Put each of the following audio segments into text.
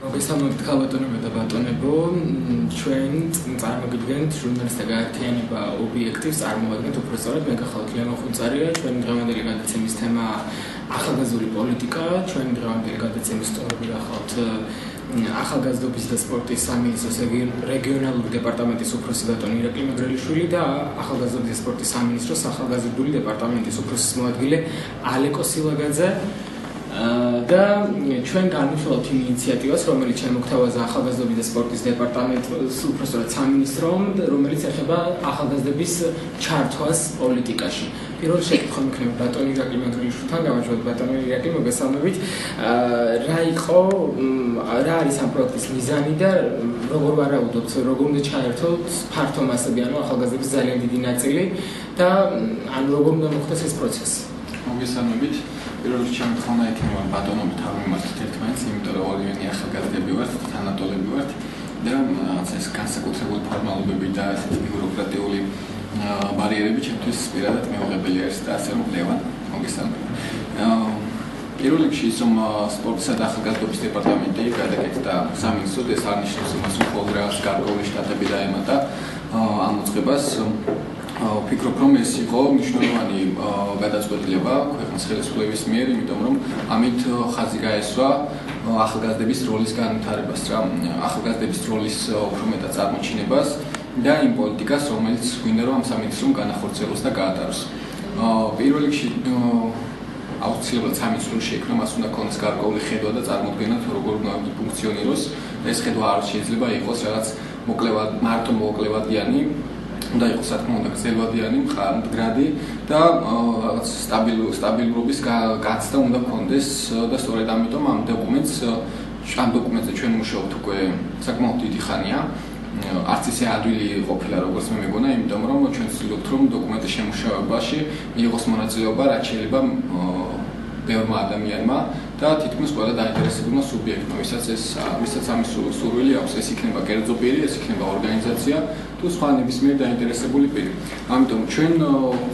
მოგესალმებით ქალბატონებო და ბატონებო, ჩვენ წარმოგიდგენთ ჟურნალისტთა გაერთიანება ობიექტივს წარმოადგენთ უпростоრად მე გახლავთ ლევან ხუნწარია, ჩვენი დღევანდელი გადაცემის თემა ახალგაზრდული პოლიტიკა, ჩვენი დღევანდელი გადაცემის სტუმრები გახლავთ ახალგაზრდობის და სპორტის სამინისტროს რეგიონალური დეპარტამენტის უფროსი ბატონი ირაკლი მეგრელიშვილი და ახალგაზრდობის და სპორტის სამინისტროს ახალგაზრდული დეპარტამენტის უფროსის მოადგილე ალეკო სილაგაძე და ჩვენ განვიხილავთ იმ ინიციატივას, რომელიც შემოგთავაზა ახალგაზრდობის და სპორტის დეპარტამენტის უпростоრად სამინისტრომ, რომელიც ეხება ახალგაზრდების ჩართვას პოლიტიკაში. პირველ შეკითხვა მქონდა ბატონი ირაკლი მეგრელიშვილთან, გამარჯობათ ბატონი ირაკლი, მოგესალმებით. რა არის ამ პროექტის მიზანი და როგორ ვარაუდობთ, როგორ უნდა ჩაერთოთ ფართო მასები, ანუ ახალგაზრდების ძალიან დიდი ნაწილი და ანუ როგორ უნდა მოხდეს ეს პროცესი? მოგესალმებით. პირველ რიგში ჩემი ექნება ბატონობით ავიმართეთ ერთმანეთს, იმიტომ რომ ორივენი ახალგაზრდები ვართ, თანატოლები ვართ და ეს განსაკუთრებული ფორმალობები და ესეთი ბიუროკრატიული ბარიერები ჩემთვის პირადად მეუღებელი არის და ასე რომ ლევან მოგესალმებით. პირველ რიგში ის რომ სპორტისა და ახალგაზრდობის დეპარტამენტი გადაკეთდა სამინისტროდ, ეს არნიშნავს იმას, რომ ყოველ რაღაც გარკვეული შტატები დაემატა ამ მოწყებას. ვფიქრობ, რომ ეს იყო მნიშვნელოვანი გადაწყვეტილება ქვეყნის ხელისუფლების მიერ, იმიტომ რომ ამით ხაზი გაესვა ახალგაზრდების როლის განვითარებას, ახალგაზრდების როლის უფრო მეტად წარმოჩინებას და იმ პოლიტიკას, რომელიც გვინდა რომ ამ სამინისტრომ განახორციელოს და გაატაროს. პირველ რიგში აუცილებლად სამინისტრო შეიქმნა, მას უნდა ქონდეს გარკვეული ხედვა და წარმოდგენა, როგორ უნდა ფუნქციონიროს. ეს ხედვა არ შეიძლება იყოს რაღაც მარტო მოკლევადიანი, უნდა იყოს სათქმო უნდა გრძელვადიანი, მდგრადი და რაღაც სტაბილურობის გაცდა უნდა ქონდეს და სწორედ ამიტომ ამ დოკუმენტზე ჩვენ მუშაობთ უკვე საკმაოდ დიდი ხანია. არც ისე ადვილი ყოფილა როგორც მე მეგონა, იმიტომ რომ ჩვენ ვცდილობთ რომ დოკუმენტის შემუშავებაში მიიღოს მონაწილეობა რაც შეიძლება ბევრმა ადამიანმა და თითქმის ყველა დაინტერესებულმა სუბიექტმა, ვისაც ამის სურვილი აქვს, ეს იქნება კერძო პირი, ეს იქნება ორგანიზაცია თუ სხვა ნებისმიერ დაინტერესებული პირი. ამიტომ ჩვენ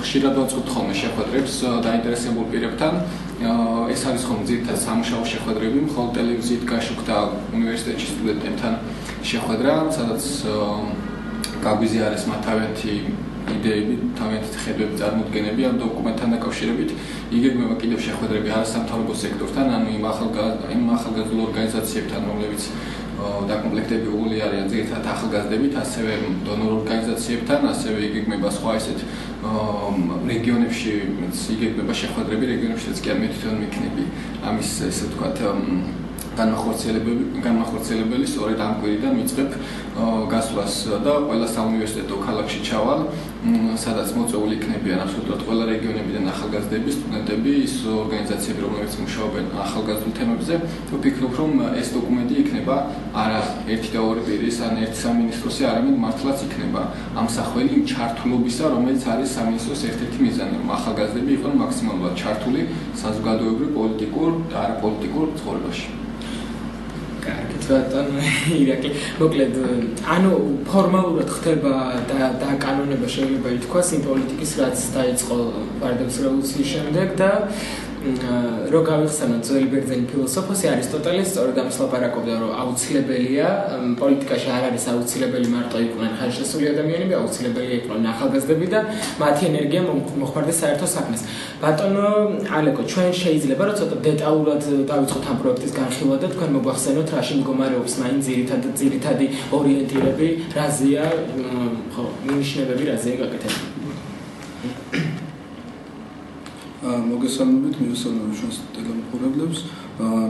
ხშირად ვაწყობთ ხოლმე შეხვედრებს დაინტერესებულ პირებთან. ეს არის ხოლმე ძირითადად სამუშაო შეხვედრები, მხოლოდ ტელევიზიით გაშუქდა უნივერსიტეტში სტუდენტებთან შეხვედრა, სადაც გაგვიზიარეს მათ თავიანთი იდეები, თავიანთი ხედვები, წარმოდგენები ამ დოკუმენტთან დაკავშირებით. იგეგმება კიდევ შეხვედრები არასამთავრობო სექტორთან, ანუ იმ ახალგაზრდულ ორგანიზაციებთან, რომლებიც დაკომპლექტებული არიან ძირითადად ახალგაზრდებით, ასევე დონორ ორგანიზაციებთან, ასევე იგეგმება სხვა ისეთ რეგიონებში იგეგმება შეხვედრები, რეგიონებშიც კი მე თვითონ მიქნები ამის ესე ვთქვათ განმახორციელებელი სწორედ ამ კვირიდან ვიწყებ გასვლას და ყველა საუნივერსიტეტო ქალაქში ჩავალ, სადაც მოწვეული იქნებიან აბსოლუტურად ყველა რეგიონებიდან ახალგაზრდები, სტუდენტები, ის ორგანიზაციები, რომლებიც მუშაობენ ახალგაზრდულ თემებზე. ვფიქრობ, რომ ეს დოკუმენტი იქნება არა ერთი და ორი პირის, ან ერთი სამინისტროსი, არამედ მართლაც იქნება ამსახველი იმ ჩართულობისა, რომელიც არის სამინისტროს ერთ-ერთი მიზანი, რომ ახალგაზრდები იყვნენ მაქსიმალურად ჩართული საზოგადოებრივ, პოლიტიკურ და არაპოლიტიკურ ცხოვრებაში. ბატონო ირაკლი, მოკლედ, ანუ ფორმალურად ხდება დაკანონება შეიძლება ითქვას იმ პოლიტიკის, რაც დაიწყო ვარდების რევოლუციის შემდეგ და რო გავიხსენოთ ძველი ბერძენი ფილოსოფოსი არისტოტელე სწორედ ამას ლაპარაკობდა, რომ აუცილებელია პოლიტიკაში არ არის აუცილებელი მარტო იყვნენ ხარისხული ადამიანები, აუცილებელია იყვნენ ახალგაზრდები და მათი ენერგია მოხმარდეს საერთო საქმეს. ბატონო ალეკო, ჩვენ შეიძლება რომ ცოტა დეტალურად დავიწყოთ ამ პროექტის განხილვა და თქვენ მოგვახსენოთ რაში მდგომარეობს მაინც ძირითადი ორიენტირები, რაზეა მინიშნებები, რაზეა გაკეთებული. მოგესალმებით, მივესალმებით ჩვენს ტელემოყურებლებს.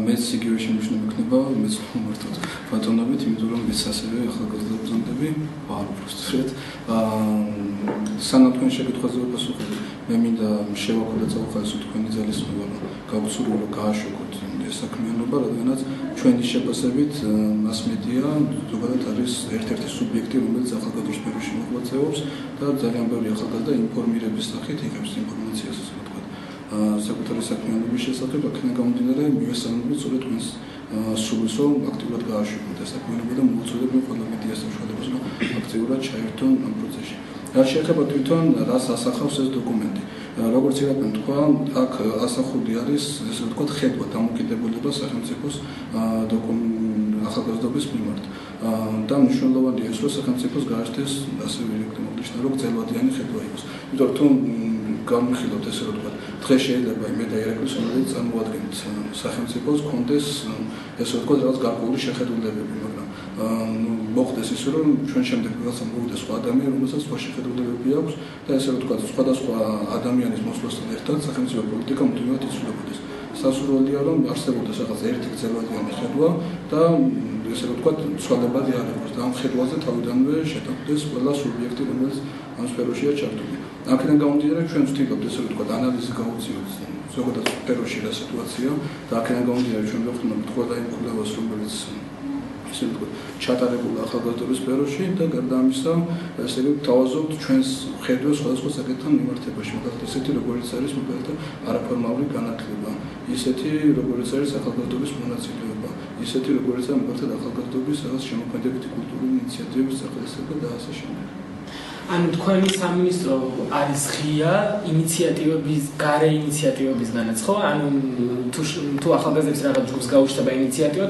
მეც იგივე შემიძლია მექნება, მეც მომართოთ ბატონობით, იმიტომ რომ მეც ასევე ახალგაზრდა ბრძანდები ვარ უბრალოდ. სანამ თქვენ შეკითხვაზე ვაპასუხებთ, მე მინდა შევაქო და წავხალისო თქვენი ძალისხმევა, რომ გავცურვო რომ გააშუქოთ ეს საქმიანობა, რადგანაც ჩვენი შეფასებით მასმედია ზოგადად არის ერთ-ერთი სუბიექტი, რომელიც ახალგაზრდულ სფეროში მოღვაწეობს და ძალიან ბევრი ახალგაზრდა ინფორმირების სახით იღებს ინფორმაციას. საკუთარი საქმიანობის შესახებ, აქედან გამომდინარე, მივესალმებით სწორედ თქვენს სულს, რომ აქტიურად გააშუქოთ ეს საქმიანობა და მოვუწოდებ ყველა მედიას საშუალებას, რომ აქტიურად ჩაერთონ ამ პროცესში. რა შეეხება თვითონ რას ასახავს ეს დოკუმენტი? როგორც ირაკლიმ თქვა, აქ ასახული არის, ესე ვთქვათ, ხედვა დამოკიდებულება სახელმწიფოს ახალგაზრდობის მიმართ. და მნიშვნელოვანია ის, რომ სახელმწიფოს გააჩნდეს ასევე ელექტრომაგნიტური რო გრძელვადიანი ხედვა იყოს. იმიტომ რომ თუ განვიხილოთ ესე რომ ვთქვათ, დღეს შეიძლება მე და ირაკლი რომელიც წარმოადგენთ სახელმწიფოს კონდეს ესე რომ ვთქვათ რაღაც გარკვეული შეხედულებები, მაგრამ მოხდეს ისე რომ ჩვენ შემდეგ რაღაცა მოვიდეს სხვა ადამიანი, რომელსაც სხვა შეხედულებები აქვს და ესე რომ ვთქვათ, სხვადასხვა ადამიანის მოსვლასთან ერთად სახელმწიფო პოლიტიკა მუდმივად იცვლებოდეს. სასურველია რომ არსებობდეს რაღაც ერთი გრძელვადიანი ხედვა და ესე რომ ვთქვათ, ცვალებადი არ იყოს და ამ ხედვაზე თავიდანვე შეტანილდეს ყველა სუბიექტი, რომელიც ამ სფეროშია ჩართული. აქედან გამომდინარე, ჩვენ ვცდილობთ ესე რომ ვთქვათ, ანალიზი გავუწიოთ ზოგადად სფეროში რა სიტუაცია და აქედან გამომდინარე, ჩვენ ვეუბნებით ყველა იმ კვლევას, რომელიც ესე რომ ვთქვათ, ჩატარებულა ახალგაზრდობის სფეროში და გარდა ამისა, ესე რომ თავაზობთ ჩვენს ხედვას სხვადასხვა საკითხთან მიმართებაში, მაგალითად ისეთი როგორც არის მაგალითად არაფორმალური განათლება, ისეთი როგორც არის ახალგაზრდობის მონაწილეობა, ისეთი როგორც არის მაგალითად ახალგაზრდობის რაღაც შემოქმედებითი კულტურული ინიციატივების სახელმწიფო და ასე შემდეგ. ანუ თქვენი სამინისტრო არის ღია ინიციატივების, გარე ინიციატივებისგანაც, ხო? ანუ თუ ახალგაზრდების რაღაც ჯგუფს გაუჩნდება ინიციატივა,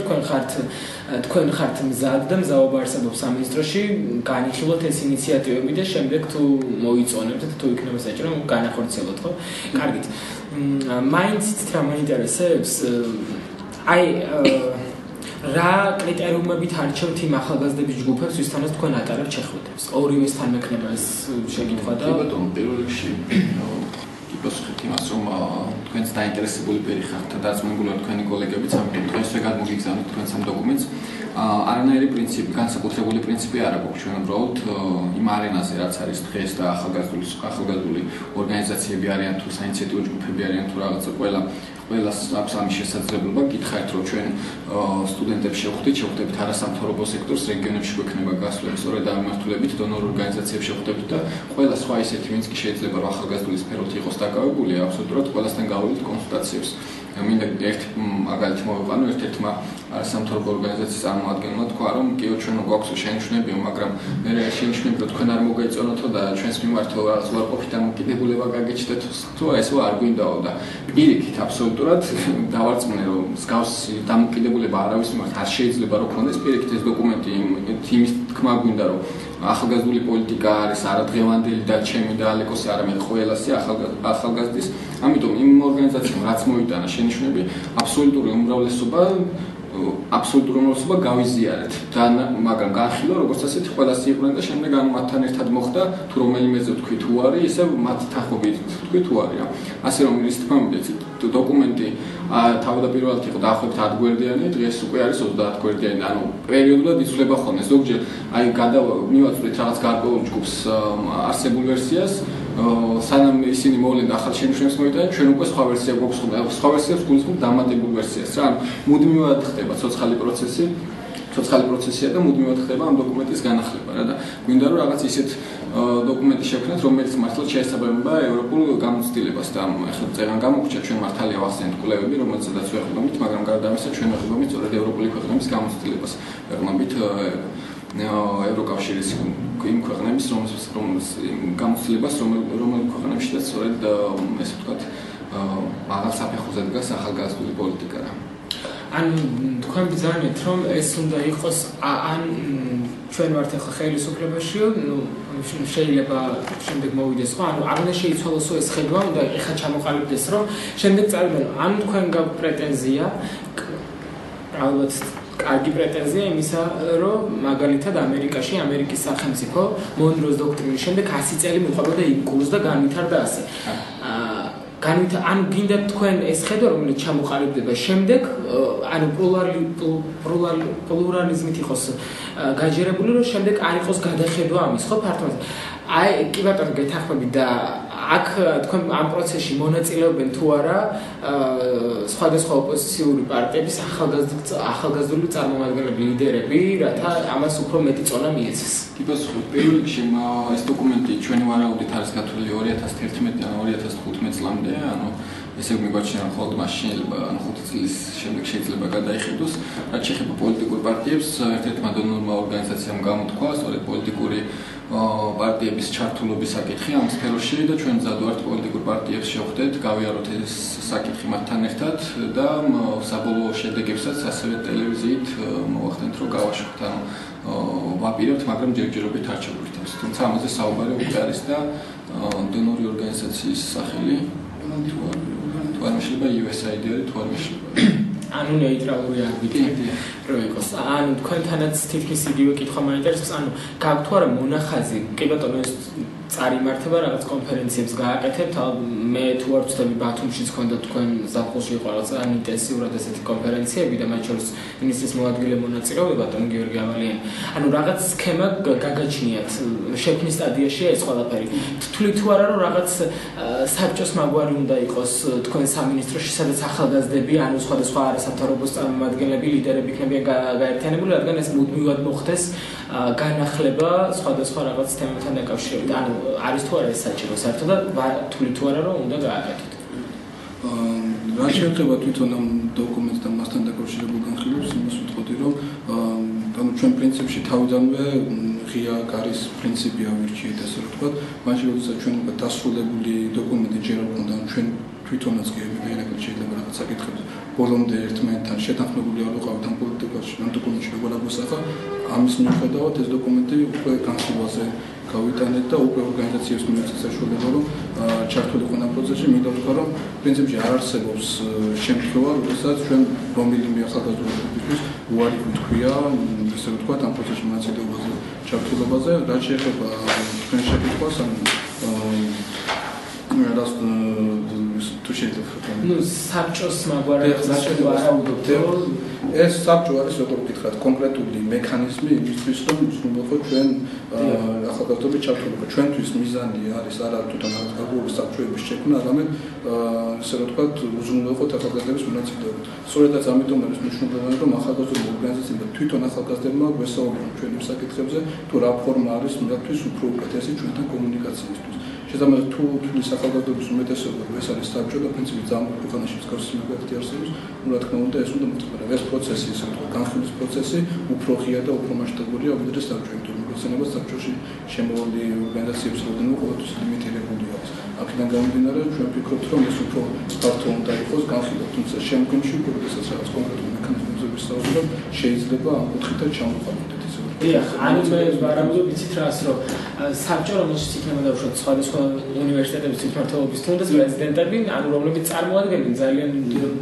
თქვენ ხართ მზად და მზაობა არსებობს სამინისტროში, განიხილოთ ეს ინიციატივები და შემდეგ თუ მოიწონებთ და თუ იქნება საჭირო, განახორციელოთ, ხო? კარგით. მაინც რა მაინტერესებს? აი რა კრიტერიუმებით არჩევთ იმ ახალგაზრდების ჯგუფებს, ვისთანაც თქვენ ატარებთ შეხვედრებს? ორივესთან მექნება ეს შეკითხვა და ბატონო, პირველ რიგში გიპასუხებთ იმას, რომ თქვენს დაინტერესებული პირი ხართ და დარწმუნებულად თქვენი კოლეგებიც, ამიტომ დღესვე გადმოგიგზავნოთ თქვენს ამ დოკუმენტს. არანაირი პრინციპი, განსაკუთრებული პრინციპი არ აქვს ჩვენ უბრალოდ იმ არენაზე, რაც არის დღეს და ახალგაზრდული ორგანიზაციები არიან თუ საინიციატივო ჯგუფები არიან თუ რაღაცა ყველას აქვს ამის შესაძლებლობა. გითხარით, რომ ჩვენ სტუდენტებს შევხვდებით არასამთავრობო სექტორს, რეგიონებში გვექნება გასვლები სწორედ ამ მიმართულებით, დონორ ორგანიზაციებს შევხვდებით და ყველა სხვა ისეთი, ვინც კი შეიძლება რომ ახალგაზრდული სფეროთ იყოს დაკავებული, აბსოლუტურად ყველასთან გავავლით კონსულტაციებს. მინდა ერთი მაგალითი მოვიყვანო, ერთ-ერთმა არასამთავრობო ორგანიზაციის წარმომადგენელმა თქვა, რომ კიო ჩვენ გვაქვს შენიშვნებიო, მაგრამ მე შენიშვნები რომ თქვენ არ მოგეწონოთო და ჩვენს მიმართ რაღაც უარყოფით დამოკიდებულება გაგეჩნდეთ, თუ ესო არ გვინდაო და პირიქით აბსოლუტურად დავარწმუნე, რომ მსგავსი დამოკიდებულება არავის მიმართ არ შეიძლება რომ ქონდეს, პირიქით ეს დოკუმენტი იმის თქმა გვინდა, რომ ახალგაზრდული პოლიტიკა არის არადღევანდელი და ჩემი და ალეკოსი არამედ ყველასი ახალგაზრდის. ამიტომ იმ ორგანიზაციამ რაც მოიტანა შენიშვნები, აბსოლუტური უმრავლესობა გავიზიარეთ და მაგრამ განხილვა როგორც ასეთი ყველასი იყვნენ და შემდეგ ამ მათთან ერთად მოხდა თუ რომელიმეზე ვთქვი თუ არის, ისე მათ თანხმობით ვთქვი თუ არის. ასე რომ ის თქმა უნდა დოკუმენტი თავდაპირველად იყო დაახლოებით 10 გვერდიანი, დღეს უკვე არის 30 გვერდიანი. ანუ პერიოდულად იცვლება ხოლმე. ზოგჯერ აი მივაწვდით რაღაც გარკვეულ ჯგუფს არსებულ ვერსიას, სანამ ისინი მოვლენ ახალ შენიშვნებს მოიტანენ, ჩვენ უკვე სხვა ვერსია გვაქვს, სხვა ვერსიას გულისხმობ დამატებულ ვერსიას. რა, ანუ მუდმივად ხდება ცოცხალი პროცესია და მუდმივად ხდება ამ დოკუმენტის განახლება რა და გვინდა რომ რაღაც ისეთ დოკუმენტი შევქმნათ, რომელიც მართლაც შეესაბამება ევროპულ გამოცდილებას და ახლა წერან გამოგვჭა ჩვენ მართალია ვახსენეთ კვლევები, რომელსაც ვეღებნობით, მაგრამ გარდა ამისა ჩვენ ვეღებნობით სწორედ ევროპული ქვეყნების გამოცდილებას. ვეღებნობით ევროკავშირის იმ ქვეყნების გამოცდილებას, რომელ ქვეყნებშიც სწორედ ესე ვთქვათ, მაღალ საფეხურზე დგას ახალგაზრდული პოლიტიკა რა. ან თქვენ ბრძანეთ, რომ ეს უნდა იყოს ან ჩვენ ვართ ახლა ხელისუფლებაში, შეიძლება შემდეგ მოვიდეს ხო, ანუ არ უნდა შეიცვალოს ეს ხედვა, უნდა ეხლა ჩამოყალიბდეს, რომ შემდეგ წავიდნენ, ან თქვენ გაქვთ პრეტენზია, ალბათ კარგი პრეტენზია იმისა, რომ მაგალითად ამერიკაში ამერიკის სახელმწიფო მონროს დოქტრინის შემდეგ 100 წელი მიყვებოდა იმ კურსს და განვითარდა ასე. ანუ გინდა თქვენ ეს ხედვა, რომელიც ჩამოყალიბდება შემდეგ, ანუ პლურალიზმით იყოს გაჯერებული, რომ შემდეგ არ იყოს გადახედვა ამის, ხო, ფართოდ. აი, კი ბატონო, გეთანხმებით და აქ თქვენ ამ პროცესში მონაწილეობენ თუ არა სხვადასხვა ოპოზიციური პარტიების ახალგაზრდული წარმომადგენლები, ლიდერები, რათა ამას უფრო მეტი წონა მიეცეს. გიპასუხებ, პირველ რიგში ეს დოკუმენტი ჩვენი ვარაუდით არის გათვლილი 2011-დან 2015 წლამდე, ანუ ესე მიგვაჩნია მხოლოდ მაშინ შეიძლება 5 წლის შემდეგ შეიძლება გადაიხედოს, რაც შეეხება პოლიტიკურ პარტიებს, ერთ-ერთმა დონორმა ორგანიზაციამ გამოთქვა, სწორედ პოლიტიკური პარტიების ჩართულობის საკითხი ამ სფეროში და ჩვენ მზად ვართ პოლიტიკურ პარტიებს შევხვდეთ, გავიაროთ ეს საკითხი მათთან ერთად და საბოლოო შედეგებსაც ასევე ტელევიზიით მოვახდენთ, რომ გავაშვებთ, ანუ ვაპირებთ, მაგრამ ჯერჯერობით არ ჩაგვირთავს. თუმცა ამაზე საუბარი უკვე არის და დონორი ორგანიზაციის სახელი თუ არ შეიძლება USAID არის, თუ არ შეიძლება. ანუ ნეიტრალური არბიტრი რო იყოს. ანუ თქვენთანაც თითქმის იგივე კითხვა მაინტერესებს, ანუ გაქვთ თუ არა მონახაზი, კი ბატონო ეს წარიმართება რაღაც კონფერენციებს გააკეთებთ, მე თუ არ ვწდები ბათუმშიც ქონდა თქვენ ზაფხულში იყო რაღაც ან ინტენსიურად ესეთი კონფერენციები და მათ შორის მინისტრის მოადგილე მონაწილეობდა ბატონო გიორგი ავალიანი. ანუ რაღაც სქემა გაგაჩნიათ, შექმნის სტადიაშია ეს ყველაფერი. თვლით თუ არა რომ რაღაც საბჭოს მაგვარი უნდა იყოს თქვენ სამინისტროში, სადაც ახალგაზრდები, ანუ სხვადასხვა არასამთავრობო წარმომადგენლები, ლიდერები იქნებიან გაერთიანებული, რადგან ეს მუდმივად მოხდეს განახლება სხვადასხვა რაღაც თემებთან დაკავშირებით. ანუ არის თუ არა ეს საჭირო საერთოდ და თვლით თუ არა რომ უნდა გააკეთოთ. რაც შეეხება თვითონ ამ დოკუმენტს და მასთან დაკავშირებულ განხილვებს, იმას ვიტყოდი, რომ ანუ ჩვენ პრინციპში თავიდანვე ღია გარის პრინციპი ავირჩიეთ, ასე რომ ვთქვათ, მაშინ როდესაც ჩვენ დასრულებული დოკუმენტი ჯერ არ გვქონდა, ჩვენ თვითონაც კი ეგრეთ შეიძლება რაღაც საკითხებს ბოლომდე ერთმანეთთან შეთანხმებული არ ვიყავით ამ პოლიტიკაში, ამ დოკუმენტში როგორ აგვასახა, ამის მიუხედავად ეს დოკუმენტი უკვე განხილვაზე გავიტანეთ და უკვე ორგანიზაციებს მიუწეს საშუალება რომ ჩართულიყო ამ პროცესში. მინდა ვთქვა რომ პრინციპში არ არსებობს შემთხვევა, როდესაც ჩვენ რომელიმე ახალგაზრდობის უარი გვთქვია, ესე რომ ვთქვათ, ამ პროცესში მონაწილეობაზე ჩართულებაზე, რაც შეეხება თქვენ შეკითხვას, ან რას თუ შეიძლება ნუ საბჭოს მაგვარი ვარაუდობთ ეს საბჭო არის როგორ ვკითხათ კონკრეტული მექანიზმი იმისთვის რომ ვსრულებო ჩვენ ახალგაზრდობის ჩართულობა ჩვენთვის მიზანი არის არა თვითონ ახალგაზრდობის საბჭოების შექმნა არამედ ესე რომ ვთქვათ უზრუნველყოთ ახალგაზრდების მონაწილეობა სწორედაც ამიტომ არის მნიშვნელოვანი რომ ახალგაზრდობის ორგანიზაციებმა თვითონ ახალგაზრდებმა გვესაუბრონ ჩვენ იმ საკითხებზე თუ რა ფორმა არის მათთვის უფრო უკეთესი ჩვენთან კომუნიკაციისთვის შესაბამისად თუ თulis ახალგაზრდობის უმეტესობა ეს არის საბჭო და პრინციპით ძალიან ქვეყანაში მსგავსი მაგალითი არსებობს ну რა თქმა უნდა ეს უნდა მოხდეს ეს პროცესი ისე ვთქვათ განხილვის პროცესი უფრო ღია და უფრო მასშტაბურია ვიდრე საბჭო იმიტომ რომ მოგხსენება საბჭოში შემოვალი ორგანიზაციების რაოდენობა ყოველთვის ლიმიტირებული არის აქედან გამომდინარე ჩვენ ვფიქრობთ რომ ეს უფრო ფართო უნდა იყოს განხილვა თუმცა შემდგომში უკვე როდესაც რაღაც კონკრეტული მექანიზმებზე ვისაუბრებთ შეიძლება ამ კუთხითაც ჩამოვყავდეთ დიახ, ანუ მე ვარაუდობ იცით რას რომ საბჭო რომელშიც იქნება დავუშვათ სხვადასხვა უნივერსიტეტების თვითმმართველობის თუნდაც პრეზიდენტები, ანუ რომლებიც წარმოადგენენ ძალიან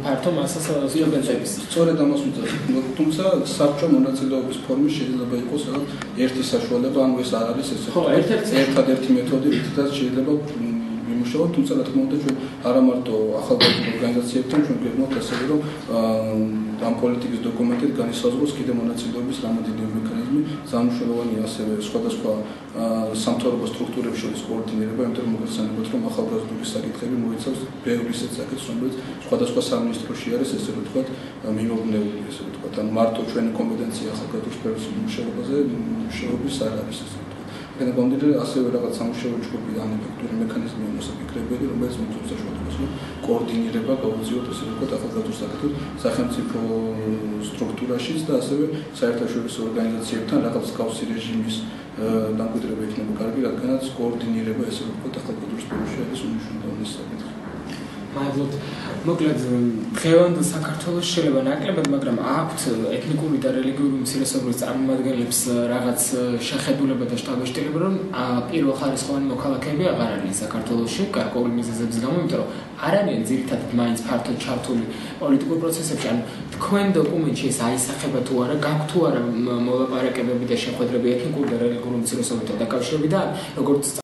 ფართო მასას სტუდენტების. სწორედ ამას ვუწევთ. თუმცა საბჭო მონაწილეობის ფორმი შეიძლება იყოს რაღაც ერთი საშუალება, ანუ ეს არ არის ესე. ხო, ერთადერთი მეთოდი, რითაც შეიძლება იმუშაოთ, თუმცა რა თქმა უნდა ჩვენ არა მარტო ახალგაზრდა ორგანიზაციებთან ჩვენ გვეუბნებთ ასევე რომ ამ პოლიტიკის დოკუმენტით განისაზღვროს კიდე მონაწილეობის რამოდენიმე მექანიზმი, სამშობლოვანი ასევე სხვადასხვა სამთავრობო სტრუქტურებს შორის კოორდინირება, იმიტომ რომ მოგხსენებათ რომ ახალგაზრდობის საკითხები მოიცავს ბევრ ისეთ საკითხს, რომელიც სხვადასხვა სამინისტროში არის, ესე რომ ვთქვათ, მიმობნეული, ესე რომ ვთქვათ, ან მარტო ჩვენი კომპეტენცია ახალგაზრდობის სფეროს მუშაობაზე, მუშაობის არ არის ესე. Când gândire ასევე რაღაც სამუშაო ჯგუფი ან ეფექტური მექანიზმი მოსაფიქრებელი, რომელიც მოწონს საშუალებას კოორდინირება გაუწიოთ ესე ვთქვათ ახალგაზრდობის საკითხებს სახელმწიფო სტრუქტურაშიც და ასევე საერთაშორისო ორგანიზაციებთან რაღაც მსგავსი რეჟიმის დამკვიდრება იქნება კარგი, რადგანაც კოორდინირება ესე ვთქვათ ახალგაზრდობის სფეროში არის უმნიშვნელოვანესი საკითხი. მადლობთ. მოკლედ დღევანდელ საქართველოს შეიძლება ნაკლებად, მაგრამ აქვთ ეთნიკური და რელიგიური უმცირესობების წარმომადგენლებს რაღაც შეხედულება და შტაბ-შტილება, რომ პირველხარისხოვანი მოქალაქეები აღარ არიან საქართველოში გარკვეული მიზეზების გამო, იმიტომ რომ არ არიან ძირითადად მაინც ფართოდ ჩართული პოლიტიკურ პროცესებში. ანუ თქვენ დოკუმენტში ეს აისახება თუ არა, გაქვთ თუ არა მოლაპარაკებები და შეხვედრები ეთნიკური და რელიგიური უმცირესობებთან დაკავშირებით და როგორც